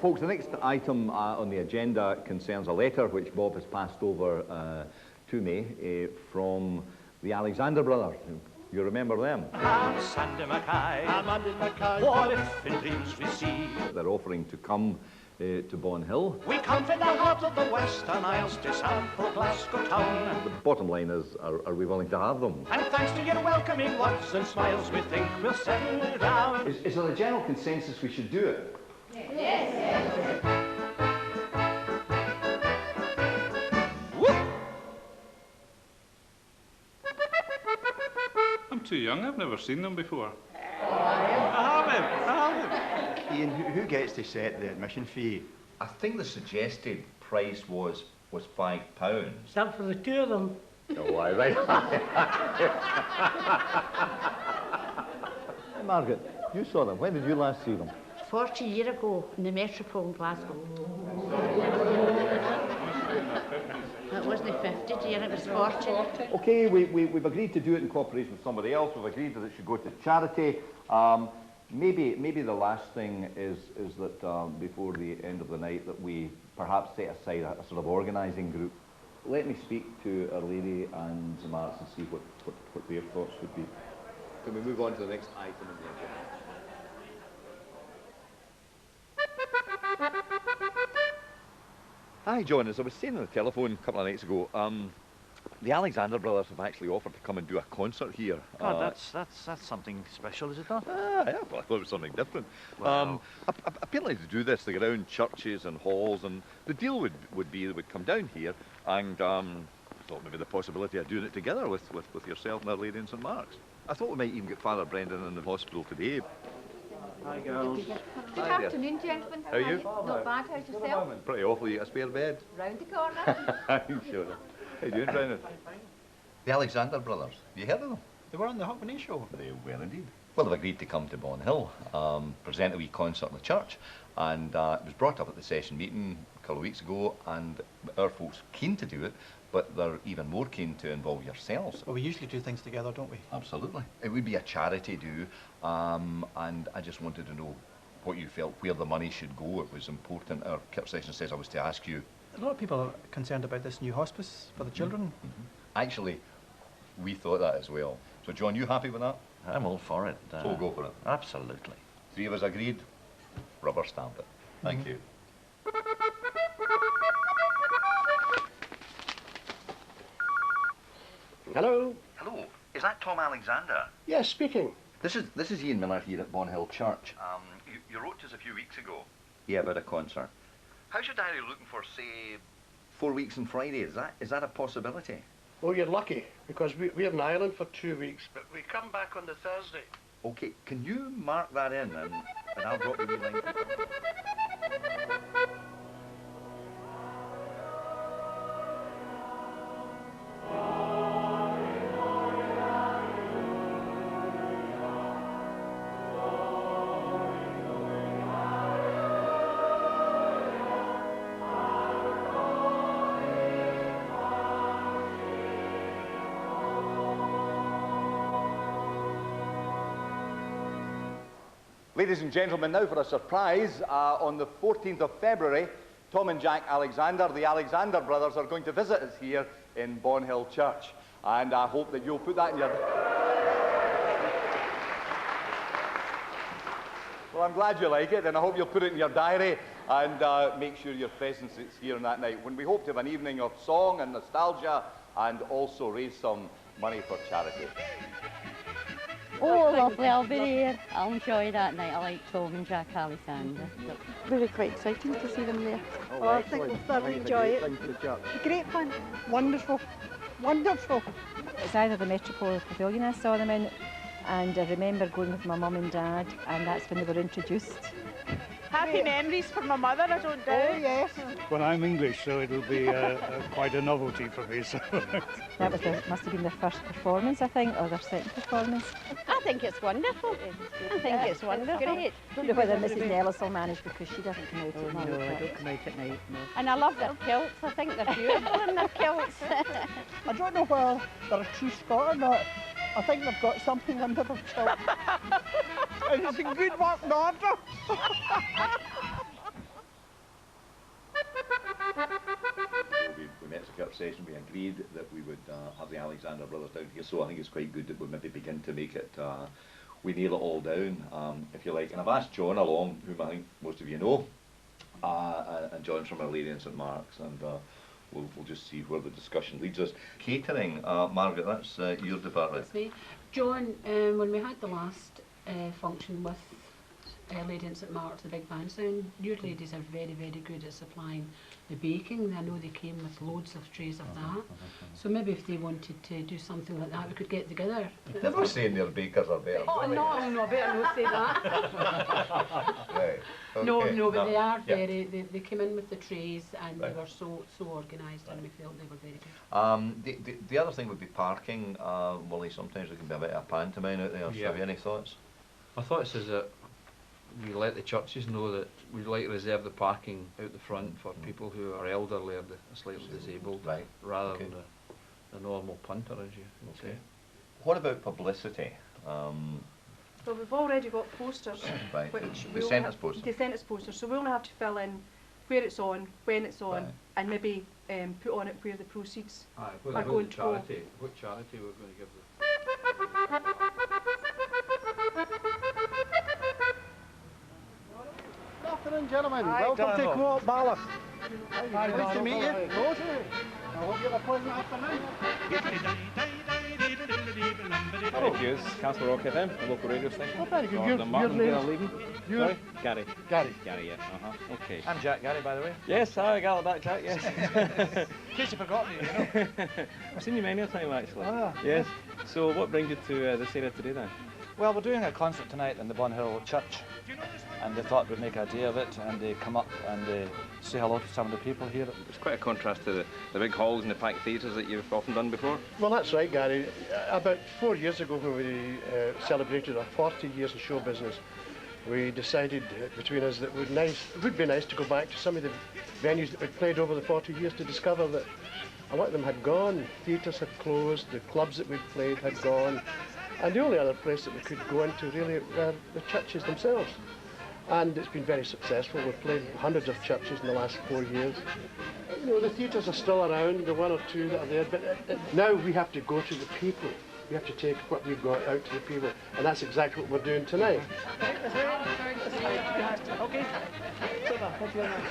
Folks, the next item on the agenda concerns a letter which Bob has passed over to me from the Alexander brothers. You remember them? I'm Sandy Mackay. I'm Andy Mackay. What if in dreams we see? They're offering to come to Bonhill. We come from the heart of the Western Isles to sample Glasgow town. The bottom line is, are we willing to have them? And thanks to your welcoming words and smiles, we think we'll settle down. Is there a general consensus we should do it? Yes. I'm too young, I've never seen them before. I haven't. Ian, who gets to set the admission fee? I think the suggested price was £5. Is that for the two of them? Oh, aye, right. Hey, Margaret, you saw them. When did you last see them? 40 years ago in the Metropole in Glasgow. It wasn't 50, dear, it was 40. Okay, we've agreed to do it in cooperation with somebody else. We've agreed that it should go to charity. Maybe the last thing is that before the end of the night that we perhaps set aside a sort of organising group. Let me speak to Our Lady and the Marks and see what their thoughts would be. Can we move on to the next item on the agenda? Hi, John. As I was saying on the telephone a couple of nights ago, the Alexander brothers have actually offered to come and do a concert here. God, that's something special, is it not? Yeah, well, I thought it was something different. Wow. Apparently to do this, they go around churches and halls, and the deal would be they would come down here and thought maybe the possibility of doing it together with yourself and Our Lady in St Mark's. I thought we might even get Father Brendan in the hospital today. Hi, girls. Good afternoon, gentlemen. How are you? Not bad, how's yourself? Pretty awful. You got a spare bed? Round the corner. I'm sure. How you doing, Brendan? The Alexander brothers. You heard of them? They were on the Hawkman show. They were indeed. Well, they've agreed to come to Bonhill, present a wee concert in the church, and it was brought up at the session meeting a couple of weeks ago, and our folks are keen to do it, but they're even more keen to involve yourselves. Well, we usually do things together, don't we? Absolutely. It would be a charity do, and I just wanted to know what you felt, where the money should go. It was important. Our Kirk session says I was to ask you. A lot of people are concerned about this new hospice for the children. Actually, we thought that as well. So, John, you happy with that? I'm all for it. So we'll go for it. Absolutely. Three of us agreed. Rubber stamp it. Thank you. Hello? Hello, is that Tom Alexander? Yes, speaking. This is Ian Miller here at Bonhill Church. You wrote to us a few weeks ago. Yeah, about a concert. How's your diary looking for, say... 4 weeks and Friday, is that a possibility? Oh, you're lucky, because we're in Ireland for 2 weeks, but we come back on the Thursday. Okay, can you mark that in and I'll drop you a wee line. Ladies and gentlemen, now for a surprise. On the 14th of February, Tom and Jack Alexander, the Alexander brothers, are going to visit us here in Bonhill Church. And I hope that you'll put that in your... Well, I'm glad you like it, and I hope you'll put it in your diary and make sure your presence is here on that night, when we hope to have an evening of song and nostalgia and also raise some money for charity. Oh, lovely, I'll be there. I'll enjoy that night. I like Tom and Jack Alexander. Really quite exciting to see them there. Oh, I think we'll thoroughly enjoy it. Great fun. Wonderful. Wonderful. It's either the Metropole Pavilion I saw them in, and I remember going with my mum and dad, and that's when they were introduced. Happy memories for my mother, I don't doubt. Oh, yes. Well, I'm English, so it'll be quite a novelty for me. So. That was must have been their first performance, I think, or their second performance. I think it's wonderful. I think it's wonderful. Great. I don't know whether Mrs. Nellis will manage because she doesn't come out at night. No, I don't come out at night. No. And I love their kilts. I think they're beautiful in their kilts. I don't know whether they're a true Scot or not. I think they've got something under their kilt. And it's in good working order. session we agreed that we would have the Alexander brothers down here, so I think it's quite good that we maybe begin to make it, we nail it all down, if you like. And I've asked John along, whom I think most of you know, and John's from Our Lady in St Mark's, and we'll just see where the discussion leads us. Catering, Margaret, that's your department. That's me. John, when we had the last function with Lady in St Mark's, the big bandstand, your ladies are very, very good at supplying the baking. I know they came with loads of trays of that. So maybe if they wanted to do something like that, we could get together. They're not saying their bakers are better. Oh, no, I better not say that. Right. Okay. No, but they are very, they came in with the trays and they were so organised, and we felt they were very good. The other thing would be parking. Willie, sometimes there can be a bit of a pantomime out there. So have you any thoughts? My thoughts is that we let the churches know that we'd like to reserve the parking out the front for people who are elderly or slightly disabled, rather than the normal punter, as you would say. What about publicity? Well, we've already got posters. Right. Which The sent us posters. They sent us posters, so we only have to fill in where it's on, when it's on, and maybe put on it where the proceeds are going to go. What charity we're going to give them. Good afternoon, gentlemen. Welcome to Co-op Ballaugh. Nice to meet you. I hope you have a pleasant afternoon. Hello, Hughes. Castle Rock FM, a local radio station. Oh, very good. The Vale of Leven. You're Gary. Gary. Gary, yeah. Okay. I'm Jack Gary, by the way. Yes, I got that, Jack, yes. In case you've forgotten me, you know. I've seen you many a time, actually. Ah. Yes. So what brings you to this area today, then? Well, we're doing a concert tonight in the Bonhill church, and they thought we'd make a day of it, and they come up and say hello to some of the people here. It's quite a contrast to the big halls and the packed theatres that you've often done before. Well, that's right, Gary. About 4 years ago, when we celebrated our 40 years in show business, we decided between us that it would be nice to go back to some of the venues that we'd played over the 40 years to discover that a lot of them had gone. Theatres had closed, the clubs that we'd played had gone, and the only other place that we could go into really were the churches themselves. And it's been very successful. We've played hundreds of churches in the last 4 years. You know, the theatres are still around, the one or two that are there, but now we have to go to the people. We have to take what we've got out to the people, and that's exactly what we're doing tonight. Okay. Super. Thank you very much.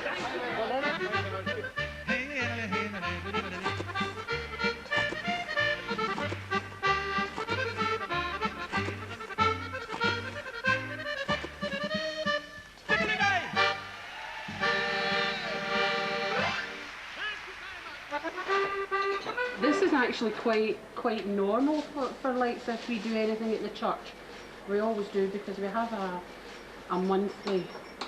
This is actually quite normal for like if we do anything at the church. We always do, because we have a monthly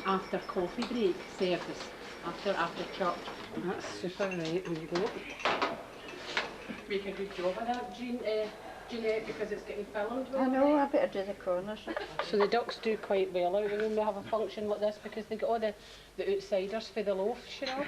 after coffee break service after church. And that's super, right? And you go. Make a good job of that, Jeanette, because it's getting filmed. I know, I better do the corners. So the ducks do quite well out when we have a function like this, because they get all the outsiders for the loaf, you know.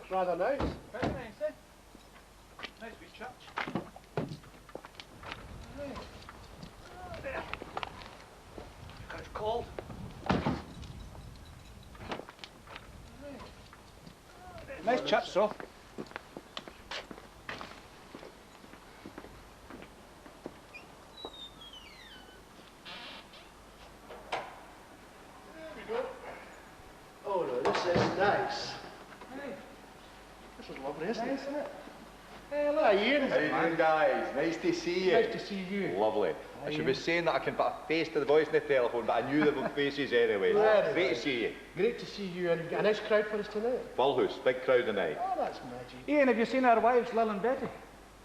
Looks rather nice. Very nice, eh? Nice wee church. There. Look, it's cold. Nice church, so. Oh no, this is nice. This is lovely, isn't it? Hey, hello, Ian. How you doing, guys? Nice to see you. Nice to see you. Lovely. I should be saying that I can put a face to the voice in the telephone, but I knew they were faces anyway. Very Great nice. to see you. Great to see you, and a nice crowd for us tonight. Full house, big crowd tonight. Oh, that's magic. Ian, have you seen our wives, Lil and Betty?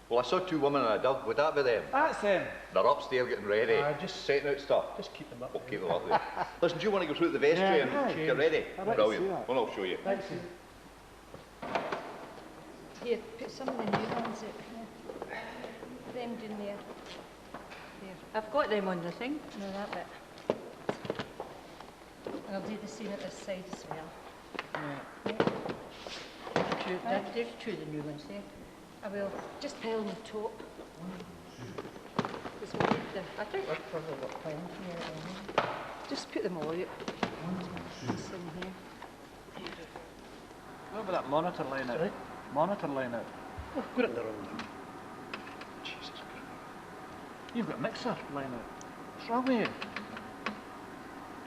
Well, I saw 2 women and a dog. Would that be them? That's them. They're upstairs getting ready. Just setting out stuff. Just keep them up. We'll keep them up there. Listen, do you want to go through the vestry Yeah, and yeah. get ready? I'd like to Brilliant. see that. Well, I'll show you. Thanks. Here, put some of the new ones out. Them down there. There. I've got them on the thing. No, that bit. And I'll do the same at this side as well. There's two of the new ones there. I will just pile on the top. Because we need the... I think we've probably got plenty here. Just put them all out. It's in here. What about that monitor line out? Sorry? Monitor line out. Oh, got it in the wrong one. Jesus Christ. You've got a mixer line out. What's wrong with you?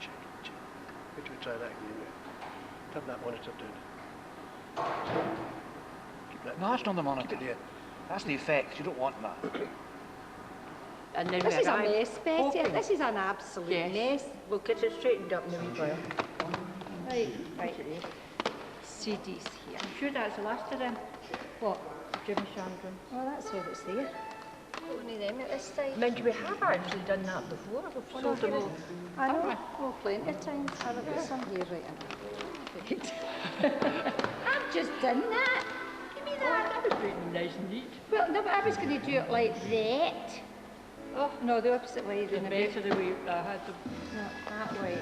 Check. Wait till we try that again. Turn that monitor down. Keep that. No, that's not the monitor. Keep it there. That's the effect. You don't want that. And then This we is a arrive mess, Betty. hoping- This is an absolute Yes. mess. We'll get it straightened up in a wee while. Right. CDs here. I'm sure that's the last of them. What? Jimmy Shandron. Oh, that's all that's there. Only them at this side. Mind you, we have actually done that before. We've sold them all. I know. Oh, plenty of times. I've got some here right in. I've just done that. Give me that. That was really nice and neat. Well, no, but I was going to do it like that. Oh, no, the opposite way. It's better the way I had them. No, that way.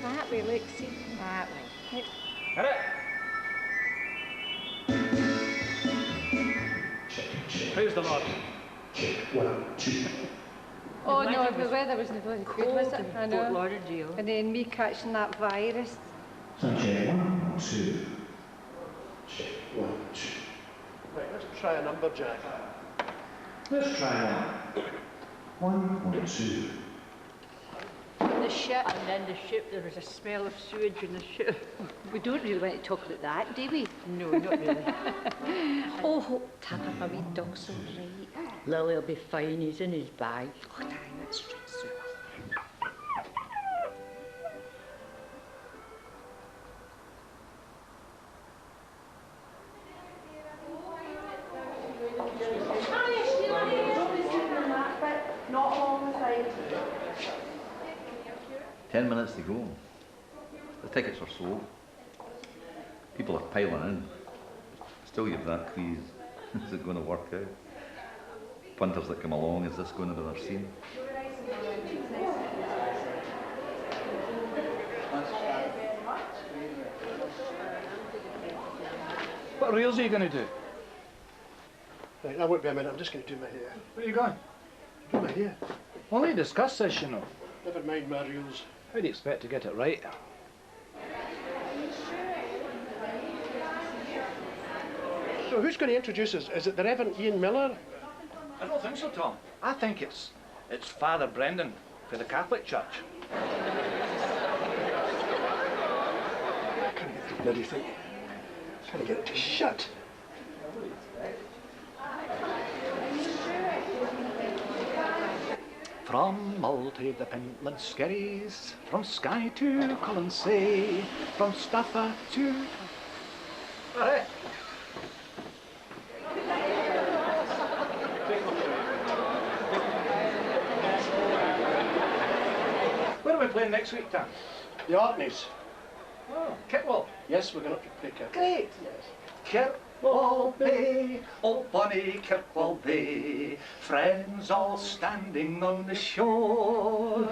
That way, look, see? That way. Look. Hit it! Praise the Lord. Oh no, the weather wasn't bloody good, was it? I know. Fort Lauderdale. And then me catching that virus. Check 1, 2. Check 1, 2. Right, let's try a number, Jack. Let's try 1, 2. The ship. And then the ship, there was a smell of sewage in the ship. We don't really want to talk about that, do we? No, not really. Oh, Tara, my wee dog's all right. Lily will be fine, he's in his bag. Oh, aye, that's right, so. Not along the side. 10 minutes to go. The tickets are sold. People are piling in. Still you've that queeze. Is it going to work out? Punters that come along, is this going to be their scene? What reels are you going to do? Right, that won't be a minute. I'm just going to do my hair. Where are you going? Do my hair. Well, we discussed this, you know. Never mind my reels. How do you expect to get it right? So who's going to introduce us? Is it the Reverend Ian Miller? I don't think so, Tom. I think it's Father Brendan for the Catholic Church. I can't get the bloody thing. Can't get it to shut. From Malta the Pentland Skerries, from Skye to Colonsay, from Staffa to... Hey. Where are we playing next week, Dan? The Orkneys. Oh, Kitwell. Yes, we're going up to play Kirk. Great. Kirkwall Bay, oh bonny Kirkwall Bay, friends all standing on the shore.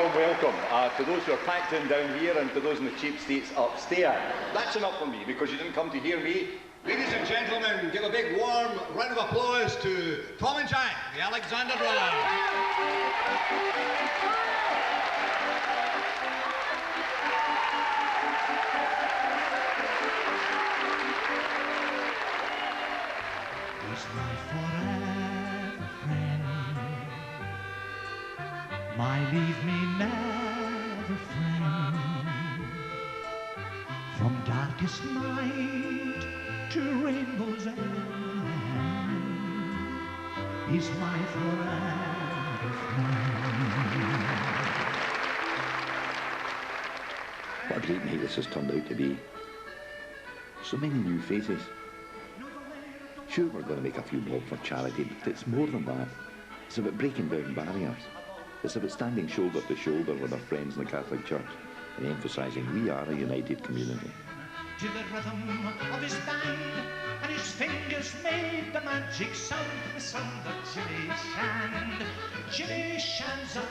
warm welcome to those who are packed in down here and to those in the cheap seats upstairs. That's enough for me, because you didn't come to hear me. Ladies and gentlemen, give a big warm round of applause to Tom and Jack, the Alexander brothers. He's my forever friend, my leave me never friend. From darkest night to rainbow's end, he's my forever friend. What a great night this has turned out to be. So many new faces. Sure, we're going to make a few bob for charity, but it's more than that. It's about breaking down barriers. It's about standing shoulder to shoulder with our friends in the Catholic Church and emphasising we are a united community. To the rhythm of his band, and his fingers made the magic sound, the sound of Jimmy Shand. Jimmy Shand's a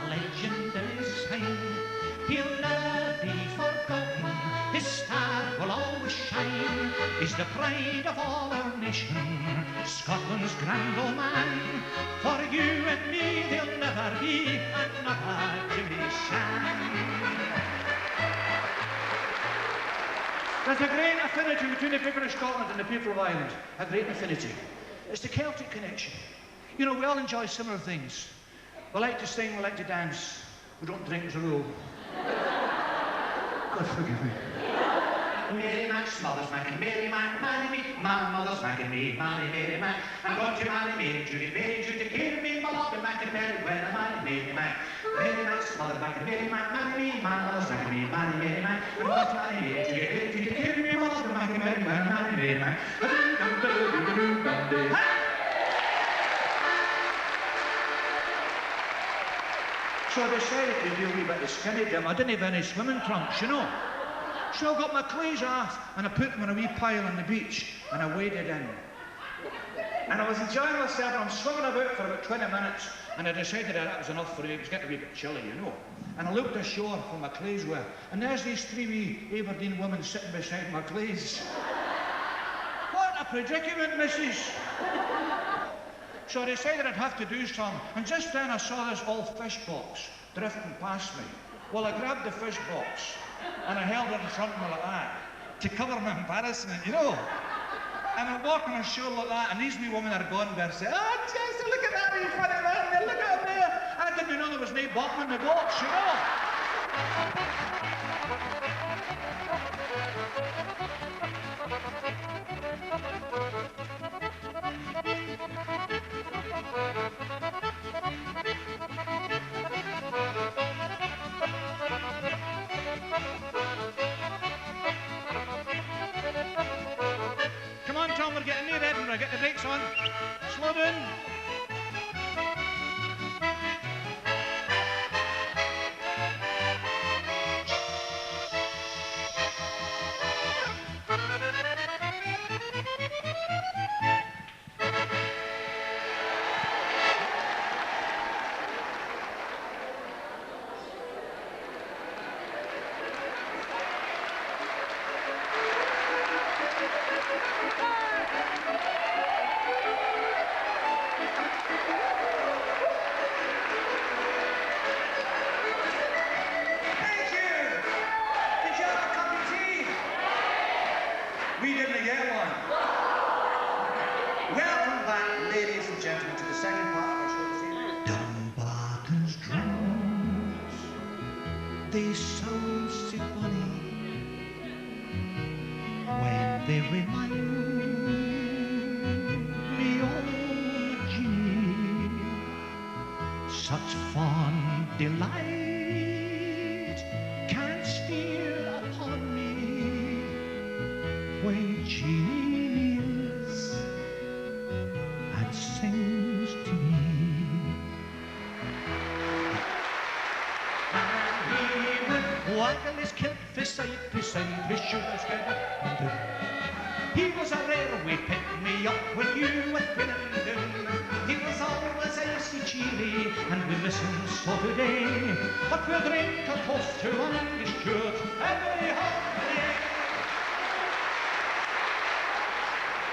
legendary sign. He'll never be forgotten, his star will always shine. He's the pride of all our nation, Scotland's grand old man. For you and me there'll never be another Jimmy Shand. There's a great affinity between the people of Scotland and the people of Ireland. A great affinity. It's the Celtic connection. You know, we all enjoy similar things. We like to sing, we like to dance. We don't drink as a rule. God forgive me. Mary Mac's mother's macking Mary Mac, marry me. My mother's macking me, marry Mary Mac. I'm going to marry Mary Judy, kill me. My love, macking Mary when I marry Mary Mac. Mary Mac's mother's macking Mary Mac, marry me. My mother's macking me, marry Mary Mac. I'm going to marry Mary Judy, kill me. My love, macking Mary when I marry Mary Mac. So I decided to do a wee bit of skinny dip. I didn't have any swimming trunks, you know. So I got my clothes off and I put them in a wee pile on the beach and I waded in. And I was enjoying myself and I'm swimming about for about 20 minutes and I decided that was enough for me. It was getting a wee bit chilly, you know. And I looked ashore where my clothes were and there's these three wee Aberdeen women sitting beside my clothes. What a predicament, missus! So I decided I'd have to do something. And just then I saw this old fish box drifting past me. Well, I grabbed the fish box and I held it in front of me like that to cover my embarrassment, you know. And I'm walking ashore like that and these wee women are going there saying, "Oh, Chester, look at that wee funny man there, look at him there." I didn't know there was no bottom in the box, you know. Come on, Tom, we're getting near Edinburgh. Get the brakes on. Slow down. We didn't get one. Welcome back, ladies and gentlemen, to the second part of our show this evening. Dumbarton's drums, they sound so funny when they remind me of Ginny. Such fond delight can steal upon me when Ginny kneels and sings to me. And he would waggle his kilt from side to side, his shoulders head up and down. He was a rare wee pick me up when you were feeling down. He was always a nicely cheery, and we listen slow today. But we'll drink a toast to Andy Stewart every holiday.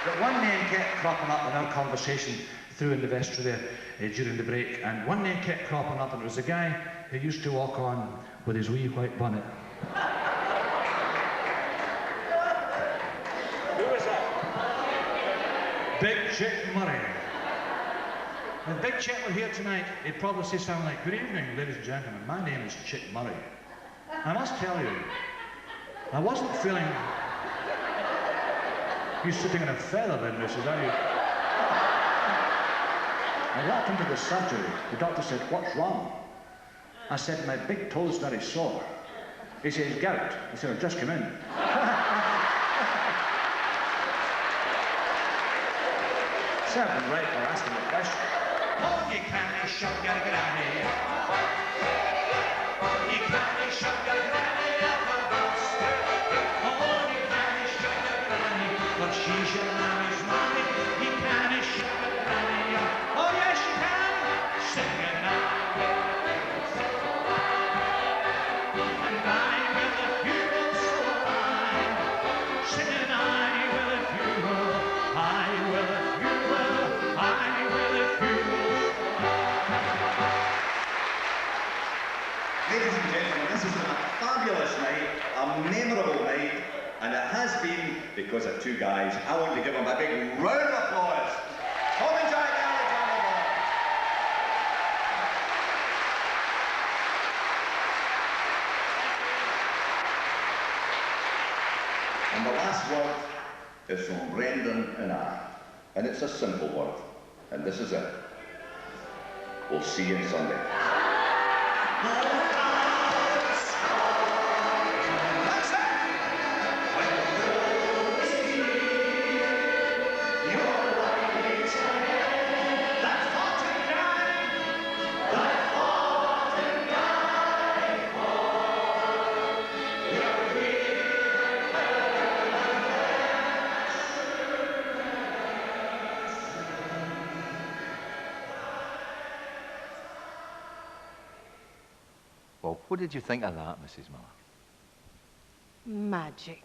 But one name kept cropping up in our conversation through in the vestry there during the break, and one name kept cropping up, and it was a guy who used to walk on with his wee white bonnet. Who was that? Big Chick Murray. If Big Chick were here tonight, he'd probably say something like, "Good evening, ladies and gentlemen, my name is Chick Murray. I must tell you, I wasn't feeling..." You're sitting in a feather then, Mrs. Are you? I walked into the surgery. The doctor said, "What's wrong?" I said, "My big toe's very sore." He says, "Gout." I said, "I've just come in." Served him right for asking the question. Oh, you can't shove your granny. You can't shove your granny up a bus. Oh, you can't shove your granny, but she's your mammy's mommy. You can't shove your granny up. Oh, yes, you can. Sing it now. And I will if you will, so I. Singing I will if you will. I will if you will. I will if you will. Ladies and gentlemen, this has been a fabulous night, a memorable night, and it has been because of two guys. I want to give them a big round of applause. Tom and Jack Alexander. And the last word is from Brendan and I, and it's a simple word, and this is it. We'll see you on Sunday. Well, what did you think of that, Mrs. Miller? Magic.